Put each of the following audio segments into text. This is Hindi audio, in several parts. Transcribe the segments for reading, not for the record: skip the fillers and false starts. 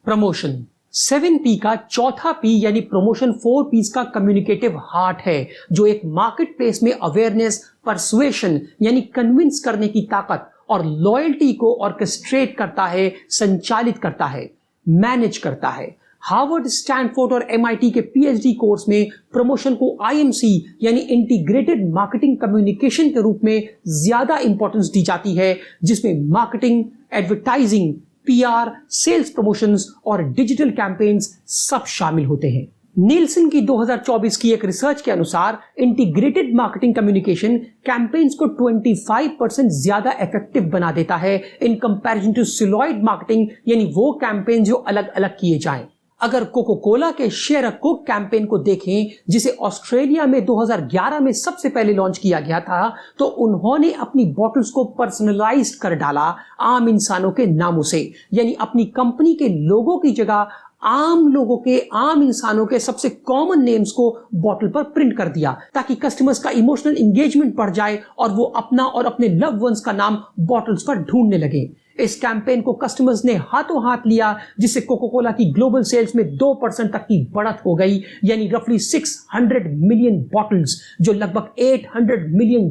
प्रमोशन 7P का चौथा P यानी प्रमोशन 4Ps का कम्युनिकेटिव हार्ट है, जो एक मार्केट प्लेस में अवेयरनेस, परसुएशन यानी कन्विंस करने की ताकत और लॉयल्टी को ऑर्केस्ट्रेट करता है, संचालित करता है, मैनेज करता है। हार्वर्ड, स्टैनफोर्ड और MIT के PhD कोर्स में प्रमोशन को IMC यानी इंटीग्रेटेड मार्केटिंग कम्युनिकेशन के रूप में ज्यादा इंपॉर्टेंस दी जाती है, जिसमें marketing, advertising, PR, sales promotions और डिजिटल कैंपेन्स सब शामिल होते हैं। नीलसन की 2024 की एक रिसर्च के अनुसार इंटीग्रेटेड मार्केटिंग कम्युनिकेशन कैंपेन्स को 25% ज्यादा इफेक्टिव बना देता है इन कंपैरिजन टू सिलॉइड मार्केटिंग यानी वो कैंपेन जो अलग अलग किए जाएं। अगर कोको कोला के शेयर अ कोक कैंपेन को देखें, जिसे ऑस्ट्रेलिया में 2011 में सबसे पहले लॉन्च किया गया था, तो उन्होंने अपनी बॉटल्स को पर्सनलाइज कर डाला आम इंसानों के नामों से, यानी अपनी कंपनी के लोगों की जगह आम लोगों के, आम इंसानों के सबसे कॉमन नेम्स को बॉटल पर प्रिंट कर दिया, ताकि कस्टमर्स का इमोशनल एंगेजमेंट बढ़ जाए और वो अपना और अपने लव्ड वंस का नाम बॉटल्स पर ढूंढने लगे। इस कैंपेन को कस्टमर्स ने हाथों हाथ लिया, जिससे कोको कोला की ग्लोबल सेल्स में 2% तक की बढ़त हो गई, यानी रफली 600 मिलियन बॉटल्स, जो लगभग $800 मिलियन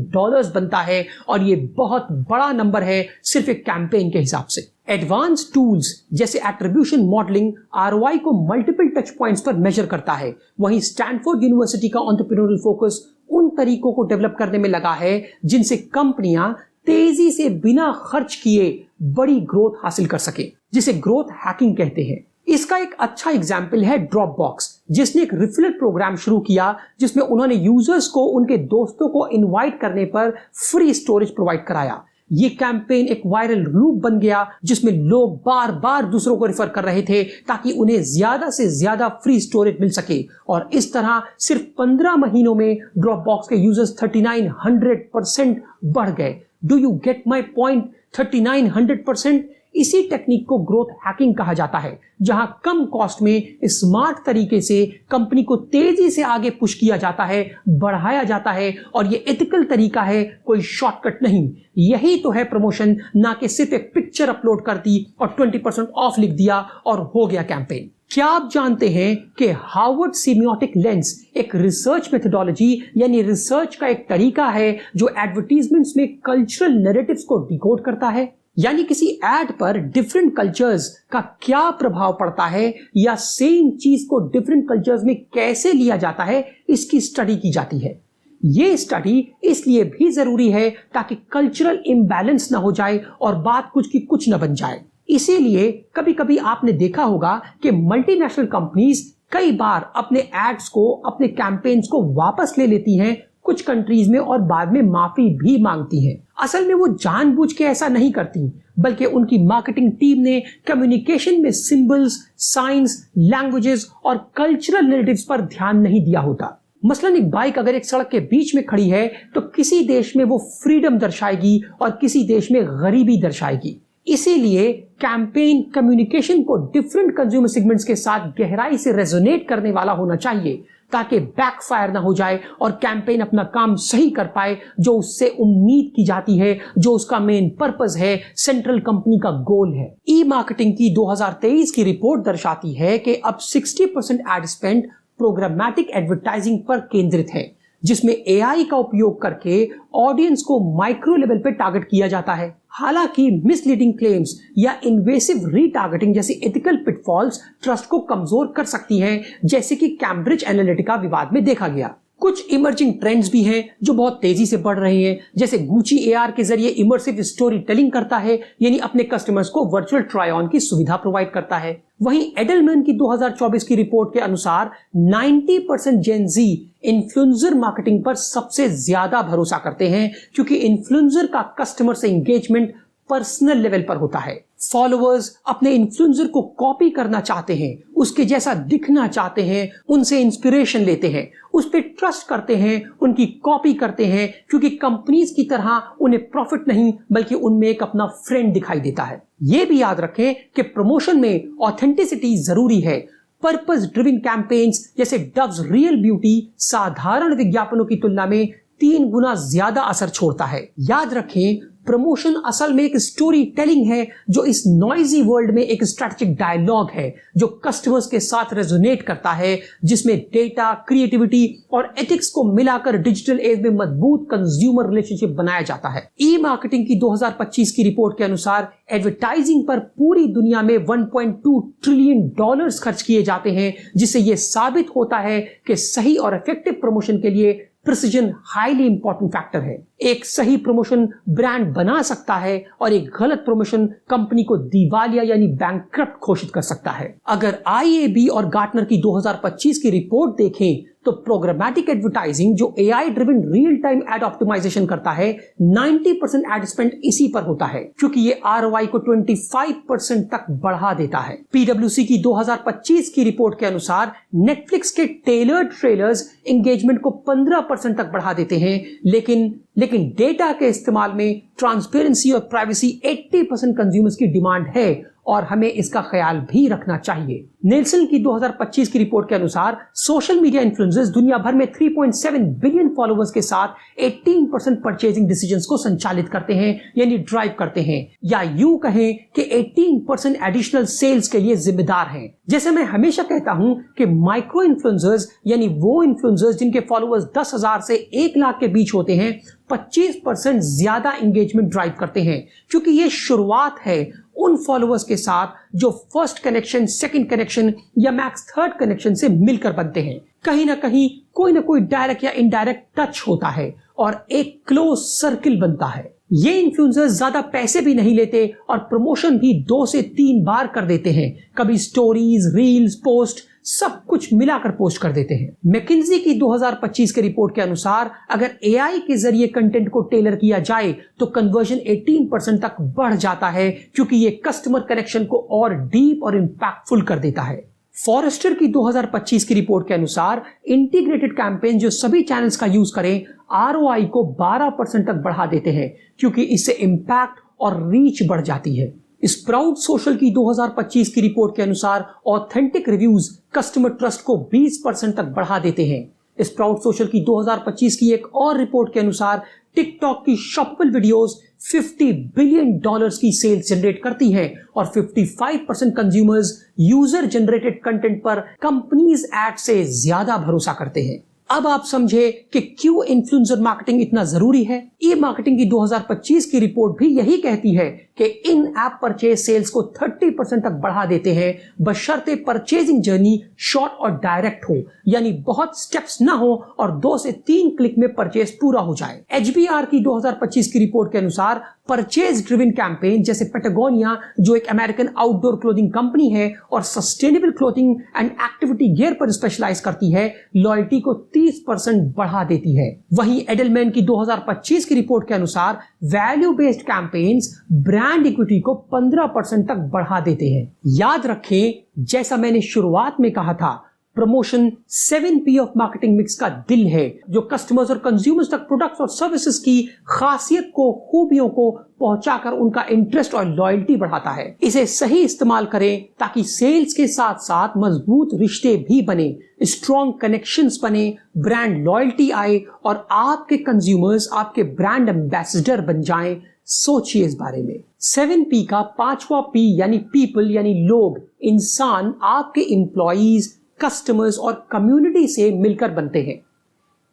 बनता है, और ये बहुत बड़ा नंबर है सिर्फ एक कैंपेन के हिसाब से। एडवांस टूल्स जैसे एट्रीब्यूशन मॉडलिंग ROI को मल्टीपल टच पॉइंट्स पर मेजर करता है। वहीं स्टैनफोर्ड यूनिवर्सिटी का एंटरप्रेन्योरियल फोकस उन तरीकों को डेवलप करने में लगा है जिनसे कंपनियां तेजी से बिना खर्च किए बड़ी ग्रोथ हासिल कर सके, जिसे ग्रोथ हैकिंग कहते हैं। इसका एक अच्छा एग्जाम्पल है ड्रॉपबॉक्स, जिसने एक रिफिल प्रोग्राम शुरू किया, जिसमें उन्होंने यूजर्स को उनके दोस्तों को इनवाइट करने पर फ्री स्टोरेज प्रोवाइड कराया। ये कैंपेन एक वायरल लूप बन गया, जिसमें लोग बार बार दूसरों को रिफर कर रहे थे ताकि उन्हें ज्यादा से ज्यादा फ्री स्टोरेज मिल सके, और इस तरह सिर्फ 15 महीनों में ड्रॉपबॉक्स के यूजर्स 3900% बढ़ गए। Do you get my point? 3900%। इसी टेक्निक को ग्रोथ हैकिंग कहा जाता है, जहां कम कॉस्ट में स्मार्ट तरीके से कंपनी को तेजी से आगे पुश किया जाता है, बढ़ाया जाता है, और ये एथिकल तरीका है, कोई शॉर्टकट नहीं। यही तो है प्रमोशन, ना कि सिर्फ एक पिक्चर अपलोड कर दी और 20% ऑफ लिख दिया और हो गया कैंपेन। क्या आप जानते हैं कि हार्वर्ड सेमियोटिक लेंस एक रिसर्च मेथोडोलॉजी यानी रिसर्च का एक तरीका है जो एडवर्टीजमेंट्स में कल्चरल नैरेटिव्स को डिकोड करता है, यानी किसी एड पर डिफरेंट कल्चर्स का क्या प्रभाव पड़ता है या सेम चीज को डिफरेंट कल्चर्स में कैसे लिया जाता है, इसकी स्टडी की जाती है। ये स्टडी इसलिए भी जरूरी है ताकि कल्चरल इम्बैलेंस ना हो जाए और बात कुछ की कुछ न बन जाए। इसीलिए कभी कभी आपने देखा होगा कि मल्टीनेशनल कंपनीज कई बार अपने एड्स को, अपने कैंपेन्स को वापस ले लेती हैं कुछ कंट्रीज में और बाद में माफी भी मांगती हैं। असल में वो जानबूझ के ऐसा नहीं करती, बल्कि उनकी मार्केटिंग टीम ने कम्युनिकेशन में सिंबल्स, साइंस, लैंग्वेजेस और कल्चरल नैरेटिव्स पर ध्यान नहीं दिया होता। मसलन एक बाइक अगर एक सड़क के बीच में खड़ी है तो किसी देश में वो फ्रीडम दर्शाएगी और किसी देश में गरीबी दर्शाएगी। इसीलिए कैंपेन कम्युनिकेशन को डिफरेंट कंज्यूमर सेगमेंट्स के साथ गहराई से रेजोनेट करने वाला होना चाहिए, ताकि बैकफायर ना हो जाए और कैंपेन अपना काम सही कर पाए जो उससे उम्मीद की जाती है, जो उसका मेन पर्पस है, सेंट्रल कंपनी का गोल है। ई मार्केटिंग की 2023 की रिपोर्ट दर्शाती है कि अब 60% एड स्पेंड प्रोग्रामेटिक एडवर्टाइजिंग पर केंद्रित है, जिसमें AI का उपयोग करके ऑडियंस को माइक्रो लेवल पे टारगेट किया जाता है। हालांकि मिसलीडिंग क्लेम्स या इन्वेसिव रीटारगेटिंग जैसी एथिकल पिटफॉल्स ट्रस्ट को कमजोर कर सकती हैं, जैसे कि कैम्ब्रिज एनालिटिका विवाद में देखा गया। कुछ इमर्जिंग ट्रेंड्स भी हैं जो बहुत तेजी से बढ़ रहे हैं, जैसे गुची AR के जरिए इमर्सिव स्टोरी टेलिंग करता है, यानी अपने कस्टमर्स को वर्चुअल ट्राई ऑन की सुविधा प्रोवाइड करता है। वहीं एडलमैन की 2024 की रिपोर्ट के अनुसार 90% जेन जी इन्फ्लुएंसर मार्केटिंग पर सबसे ज्यादा भरोसा करते हैं, क्योंकि इन्फ्लुएंसर का कस्टमर से एंगेजमेंट पर्सनल लेवल पर होता है। फॉलोअर्स अपने इन्फ्लुएंसर को कॉपी करना चाहते हैं, उसके जैसा दिखना चाहते हैं, उनसे इंस्पिरेशन लेते हैं, उस पर ट्रस्ट करते हैं, उनकी कॉपी करते हैं, क्योंकि कंपनीज की तरह उन्हें प्रॉफिट नहीं बल्कि उनमें एक अपना फ्रेंड दिखाई देता है। यह भी याद रखें कि प्रमोशन में ऑथेंटिसिटी जरूरी है। पर्पस ड्रिवन कैंपेन्स जैसे डव्स रियल ब्यूटी साधारण विज्ञापनों की तुलना में 3 गुना ज्यादा असर छोड़ता है। याद रखें, प्रमोशन असल में एक स्टोरी टेलिंग है जो इस नॉइजी वर्ल्ड में एक स्ट्रैटेजिक डायलॉग है जो कस्टमर्स के साथ रेजोनेट करता है, जिसमें डेटा, क्रिएटिविटी और एथिक्स को मिलाकर डिजिटल एज में मजबूत कंज्यूमर रिलेशनशिप बनाया जाता है। ई मार्केटिंग की 2025 की रिपोर्ट के अनुसार एडवर्टाइजिंग पर पूरी दुनिया में $1.2 ट्रिलियन खर्च किए जाते हैं, जिससे यह साबित होता है कि सही और इफेक्टिव प्रमोशन के लिए प्रिसिजन हाईली इंपॉर्टेंट फैक्टर है। एक सही प्रमोशन ब्रांड बना सकता है और एक गलत प्रमोशन कंपनी को दिवालिया यानी बैंकक्रप्ट घोषित कर सकता है। अगर IAB और गार्टनर की 2025 की रिपोर्ट देखें तो प्रोग्रामेटिक एडवर्टाइजिंग जो AI driven real time ad optimisation करता है, 90% एड स्पेंड इसी पर होता है, क्योंकि ये ROI को 25% तक बढ़ा देता है। PwC की 2025 की रिपोर्ट के अनुसार नेटफ्लिक्स के टेलर्ड ट्रेलर्स एंगेजमेंट को 15% तक बढ़ा देते हैं, लेकिन डेटा के इस्तेमाल में ट्रांसपेरेंसी और प्राइवेसी 80% कंज्यूमर्स की डिमांड है और हमें इसका ख्याल भी रखना चाहिए। नेल्सन की 2025 की रिपोर्ट के अनुसार सोशल मीडिया इन्फ्लुएंसर्स दुनिया भर में 3.7 बिलियन फॉलोअर्स के साथ 18% परचेजिंग डिसीजंस को संचालित करते हैं यानी ड्राइव करते हैं, या यूं कहें कि 18% एडिशनल सेल्स के लिए जिम्मेदार हैं। जैसे मैं हमेशा कहता हूं कि माइक्रो इन्फ्लुएंसर्स यानी वो इन्फ्लुएंसर्स जिनके फॉलोअर्स 10,000 से 1 लाख के बीच होते हैं 25% ज्यादा एंगेजमेंट ड्राइव करते हैं, क्योंकि ये शुरुआत है उन फॉलोअर्स के साथ जो फर्स्ट कनेक्शन, सेकंड कनेक्शन या मैक्स थर्ड कनेक्शन से मिलकर बनते हैं। कहीं ना कहीं कोई ना कोई डायरेक्ट या इनडायरेक्ट टच होता है और एक क्लोज सर्किल बनता है। ये इन्फ्लुएंसर्स ज्यादा पैसे भी नहीं लेते और प्रमोशन भी 2 से 3 बार कर देते हैं, कभी स्टोरीज, रील्स, पोस्ट, सब कुछ मिलाकर पोस्ट कर देते हैं। मैकिन्जी की 2025 के रिपोर्ट के अनुसार अगर AI के जरिए कंटेंट को टेलर किया जाए तो कन्वर्जन 18% तक बढ़ जाता है, क्योंकि ये कस्टमर कनेक्शन को और डीप और इंपैक्टफुल कर देता है। फॉरेस्टर की 2025 की रिपोर्ट के अनुसार इंटीग्रेटेड कैंपेन जो सभी चैनल्स का यूज करें ROI को 12% तक बढ़ा देते हैं, क्योंकि इससे इंपैक्ट और रीच बढ़ जाती है। स्प्राउट सोशल की 2025 की रिपोर्ट के अनुसार ऑथेंटिक रिव्यूज कस्टमर ट्रस्ट को 20% तक बढ़ा देते हैं। स्प्राउट सोशल की 2025 की एक और रिपोर्ट के अनुसार टिकटॉक की शॉपेबल वीडियोस $50 बिलियन की सेल्स जनरेट करती हैं और 55% कंज्यूमर्स यूजर जनरेटेड कंटेंट पर कंपनीज एड से ज्यादा भरोसा करते हैं। अब आप समझे कि क्यों इन्फ्लुएंसर मार्केटिंग इतना जरूरी है। ई मार्केटिंग की 2025 की रिपोर्ट भी यही कहती है कि इन ऐप परचेज सेल्स को 30% तक बढ़ा देते हैं, बशर्ते परचेजिंग जर्नी शॉर्ट और डायरेक्ट हो, यानी बहुत स्टेप्स ना हो और 2 से 3 क्लिक में परचेज पूरा हो जाए। HBR की 2025 की रिपोर्ट के अनुसार परचेज ड्रिवन कैंपेन जैसे पेटागोनिया, जो एक अमेरिकन आउटडोर क्लोथिंग कंपनी है और sustainable clothing and activity gear पर स्पेशलाइज करती है, लॉयल्टी को 30% बढ़ा देती है। वहीं एडलमैन की 2025 की रिपोर्ट के अनुसार value based campaigns brand equity को 15% तक बढ़ा देते हैं। याद रखें, जैसा मैंने शुरुआत में कहा था, promotion 7P of marketing mix का दिल है, जो कस्टमर्स और कंज्यूमर्स तक प्रोडक्ट्स और सर्विसेज की खासियत को, खूबियों को पहुंचाकर उनका इंटरेस्ट और लॉयल्टी बढ़ाता है। इसे सही इस्तेमाल करें ताकि सेल्स के साथ साथ मजबूत रिश्ते भी बने, स्ट्रॉन्ग कनेक्शंस बने, ब्रांड लॉयल्टी आए और आपके कंज्यूमर्स आपके ब्रांड एम्बेसडर बन जाएं। सोचिए इस बारे में। 7P का 5वां P यानी पीपल यानी लोग, इंसान आपके एम्प्लॉइज, कस्टमर्स और कम्युनिटी से मिलकर बनते हैं।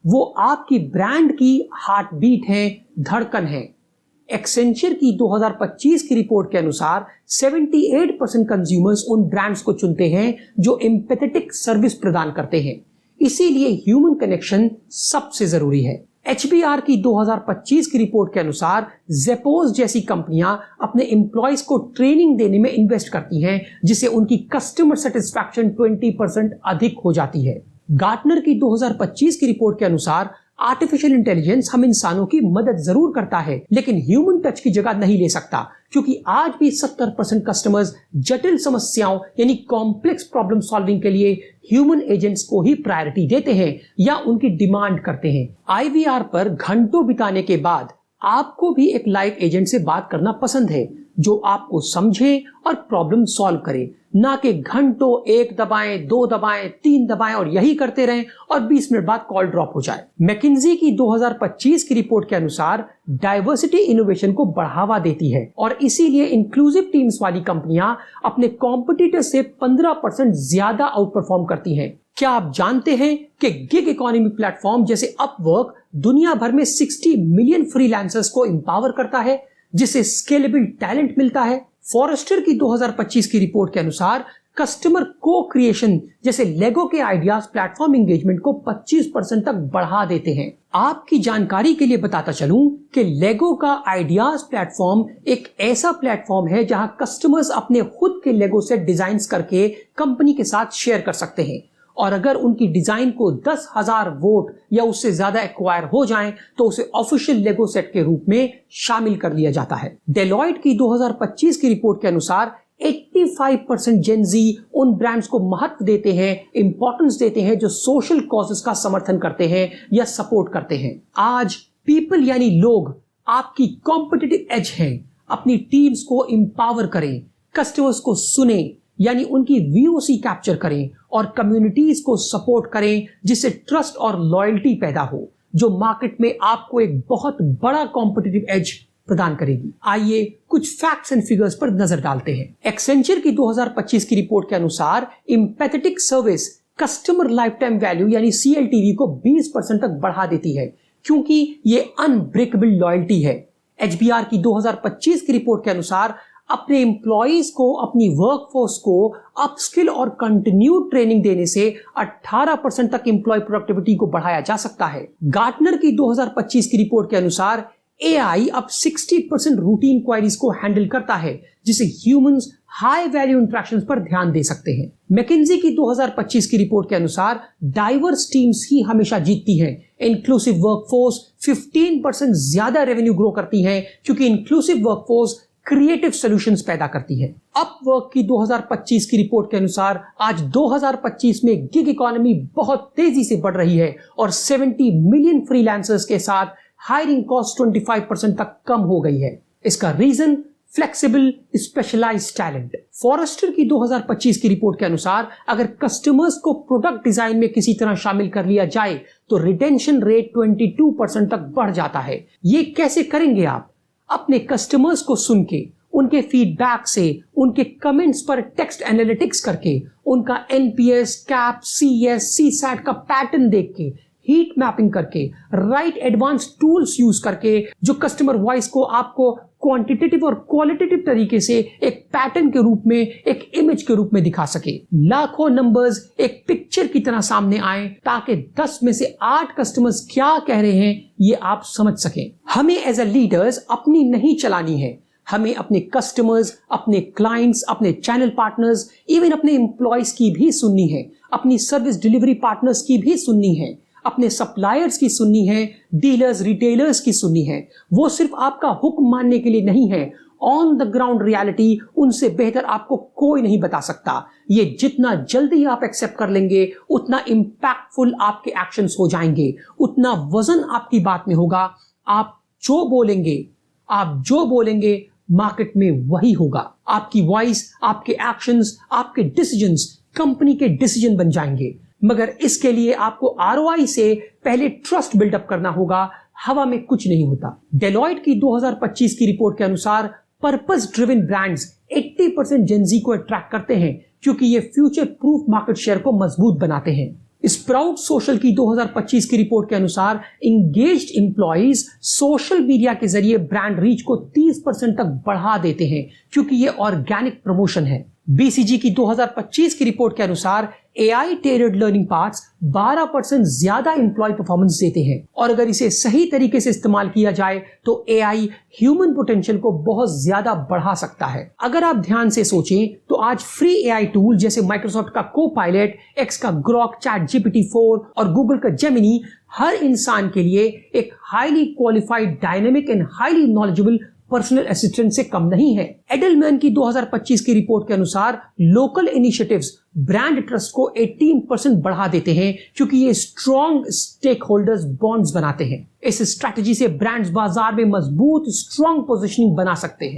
वो आपकी ब्रांड की हार्ट बीट है, धड़कन है। एक्सेंचर की 2025 की रिपोर्ट के अनुसार 78% कंज्यूमर्स उन ब्रांड्स को चुनते हैं जो एम्पैथेटिक सर्विस प्रदान करते हैं। इसीलिए ह्यूमन कनेक्शन सबसे जरूरी है। HBR की 2025 की रिपोर्ट के अनुसार जेपोज जैसी कंपनियां अपने एम्प्लॉइज को ट्रेनिंग देने में इन्वेस्ट करती हैं, जिससे उनकी कस्टमर सेटिस्फैक्शन 20% अधिक हो जाती है। गार्टनर की 2025 की रिपोर्ट के अनुसार आर्टिफिशियल इंटेलिजेंस हम इंसानों की मदद जरूर करता है, लेकिन ह्यूमन टच की जगह नहीं ले सकता, क्योंकि आज भी 70% कस्टमर्स जटिल समस्याओं यानी कॉम्प्लेक्स प्रॉब्लम सॉल्विंग के लिए ह्यूमन एजेंट्स को ही प्रायोरिटी देते हैं या उनकी डिमांड करते हैं। IVR पर घंटों बिताने के बाद आपको भी एक लाइव एजेंट से बात करना पसंद है, जो आपको समझे और प्रॉब्लम सॉल्व करे, ना कि घंटों एक दबाएं, दो दबाएं, तीन दबाएं और यही करते रहें और 20 मिनट बाद कॉल ड्रॉप हो जाए। मैकिन्जी की 2025 की रिपोर्ट के अनुसार डाइवर्सिटी इनोवेशन को बढ़ावा देती है और इसीलिए इंक्लूसिव टीम्स वाली कंपनियां अपने कॉम्पिटिटर से 15% ज्यादा आउट परफॉर्म करती हैं। क्या आप जानते हैं कि गिग इकोनॉमी प्लेटफॉर्म जैसे अपवर्क दुनिया भर में 60 मिलियन फ्रीलांसर्स को एम्पावर करता है, जिससे स्केलेबल टैलेंट मिलता है। फॉरेस्टर की 2025 की रिपोर्ट के अनुसार कस्टमर को क्रिएशन जैसे लेगो के आइडियाज प्लेटफॉर्म एंगेजमेंट को 25% तक बढ़ा देते हैं। आपकी जानकारी के लिए बताता चलूं कि लेगो का आइडियाज प्लेटफॉर्म एक ऐसा प्लेटफॉर्म है जहां कस्टमर्स अपने खुद के लेगो सेट डिजाइन करके कंपनी के साथ शेयर कर सकते हैं और अगर उनकी डिजाइन को 10,000 वोट या उससे ज्यादा एक्वायर हो जाएं तो उसे ऑफिशियल लेगो सेट के रूप में शामिल कर लिया जाता है। डेलॉयट की 2025 की रिपोर्ट के अनुसार 85% जेनजी उन ब्रांड्स को महत्व देते हैं, इंपॉर्टेंस देते हैं जो सोशल कॉजेस का समर्थन करते हैं या सपोर्ट करते हैं। आज पीपल यानी लोग आपकी कॉम्पिटिटिव एज हैं। अपनी टीम्स को एम्पावर करें, कस्टमर्स को सुने यानी उनकी वीओसी कैप्चर करें और कम्युनिटीज को सपोर्ट करें जिससे ट्रस्ट और लॉयल्टी पैदा हो, जो मार्केट में आपको एक बहुत बड़ा कॉम्पिटिटिव एज प्रदान करेगी। आइए कुछ फैक्ट्स एंड फिगर्स पर नजर डालते हैं। एक्सेंचर की 2025 की रिपोर्ट के अनुसार empathetic service customer life time value यानी CLTV को 20% तक बढ़ा देती है क्योंकि ये अनब्रेकेबल लॉयल्टी है। HBR की 2025 की रिपोर्ट के अनुसार अपने एम्प्लॉइज को अपनी वर्कफोर्स को अपस्किल और कंटिन्यूड ट्रेनिंग देने से 18% तक एम्प्लॉय प्रोडक्टिविटी को बढ़ाया जा सकता है। गार्टनर की 2025 की रिपोर्ट के अनुसार AI अब 60% रूटीन क्वेरीज को हैंडल करता है जिसे ह्यूमंस हाई वैल्यू इंटरेक्शंस पर ध्यान दे सकते हैं। मैकिन्जी की 2025 की रिपोर्ट के अनुसार डाइवर्स टीम्स ही हमेशा जीतती हैं। इंक्लूसिव वर्कफोर्स 15% ज्यादा रेवेन्यू ग्रो करती है क्योंकि इंक्लूसिव वर्कफोर्स क्रिएटिव सॉल्यूशंस पैदा करती है। अपवर्क की 2025 की रिपोर्ट के अनुसार आज 2025 में गिग इकोनॉमी बहुत तेजी से बढ़ रही है और 70 मिलियन फ्रीलांसर्स के साथ हायरिंग कॉस्ट 25% तक कम हो गई है। इसका reason flexible specialised talent. Forrester की 2025 की रिपोर्ट के अनुसार अगर कस्टमर्स को प्रोडक्ट डिजाइन में किसी तरह शामिल कर लिया जाए तो रिटेंशन रेट 22% तक बढ़ जाता है। ये कैसे करेंगे आप? अपने कस्टमर्स को सुन के, उनके फीडबैक से, उनके कमेंट्स पर टेक्स्ट एनालिटिक्स करके, उनका NPS, कैप, CS, CSAT का पैटर्न देख के, हीट मैपिंग करके, राइट एडवांस टूल्स यूज करके जो कस्टमर वॉइस को आपको क्वांटिटेटिव और क्वालिटेटिव तरीके से एक पैटर्न के रूप में, एक इमेज के रूप में दिखा सके। लाखों नंबर्स एक पिक्चर की तरह सामने आए ताकि 10 में से 8 कस्टमर्स क्या कह रहे हैं ये आप समझ सकें। हमें एज अ लीडर्स अपनी नहीं चलानी है, हमें अपने कस्टमर्स, अपने क्लाइंट्स, अपने चैनल पार्टनर्स, इवन अपने एम्प्लॉयज की भी सुननी है, अपनी सर्विस डिलीवरी पार्टनर्स की भी सुननी है, अपने सप्लायर्स की सुननी है, डीलर्स, रिटेलर्स की सुननी है। वो सिर्फ आपका हुक्म मानने के लिए नहीं है, ऑन द ग्राउंड रियलिटी उनसे बेहतर आपको कोई नहीं बता सकता। ये जितना जल्दी आप एक्सेप्ट कर लेंगे उतना इंपैक्टफुल आपके एक्शंस हो जाएंगे, उतना वजन आपकी बात में होगा। आप जो बोलेंगे मार्केट में वही होगा। आपकी वॉइस, आपके एक्शंस, आपके डिसीजंस कंपनी के डिसीजन बन जाएंगे। मगर इसके लिए आपको ROI से पहले ट्रस्ट बिल्डअप करना होगा। हवा में कुछ नहीं होता। डेलॉयट की 2025 की रिपोर्ट के अनुसार पर्पस ड्रिवन ब्रांड्स 80% जेनजी को अट्रैक्ट करते हैं क्योंकि ये फ्यूचर प्रूफ मार्केट शेयर को मजबूत बनाते हैं। स्प्राउट सोशल की 2025 की रिपोर्ट के अनुसार इंगेज्ड एम्प्लॉइज सोशल मीडिया के जरिए ब्रांड रीच को 30% तक बढ़ा देते हैं क्योंकि ये ऑर्गेनिक प्रमोशन है। BCG की 2025 की रिपोर्ट के अनुसार AI टेलर्ड लर्निंग पार्ट्स 12% ज्यादा एम्प्लॉय परफॉर्मेंस देते हैं और अगर इसे सही तरीके से इस्तेमाल किया जाए तो AI ह्यूमन पोटेंशियल को बहुत ज्यादा बढ़ा सकता है। अगर आप ध्यान से सोचें तो आज फ्री AI टूल जैसे माइक्रोसॉफ्ट का कोपायलट, X का ग्रॉक, ChatGPT-4 और गूगल का जेमिनी हर इंसान के लिए एक highly qualified, dynamic and highly knowledgeable personal assistant से कम नहीं है। एडलमैन की 2025 की रिपोर्ट के अनुसार लोकल इनिशिएटिव्स ब्रांड ट्रस्ट को 18% बढ़ा देते हैं क्योंकि ये स्ट्रॉन्ग स्टेक होल्डर्स बॉन्ड्स बनाते हैं। इस स्ट्रैटेजी से ब्रांड्स बाजार में मजबूत स्ट्रॉन्ग पोजीशनिंग बना सकते हैं।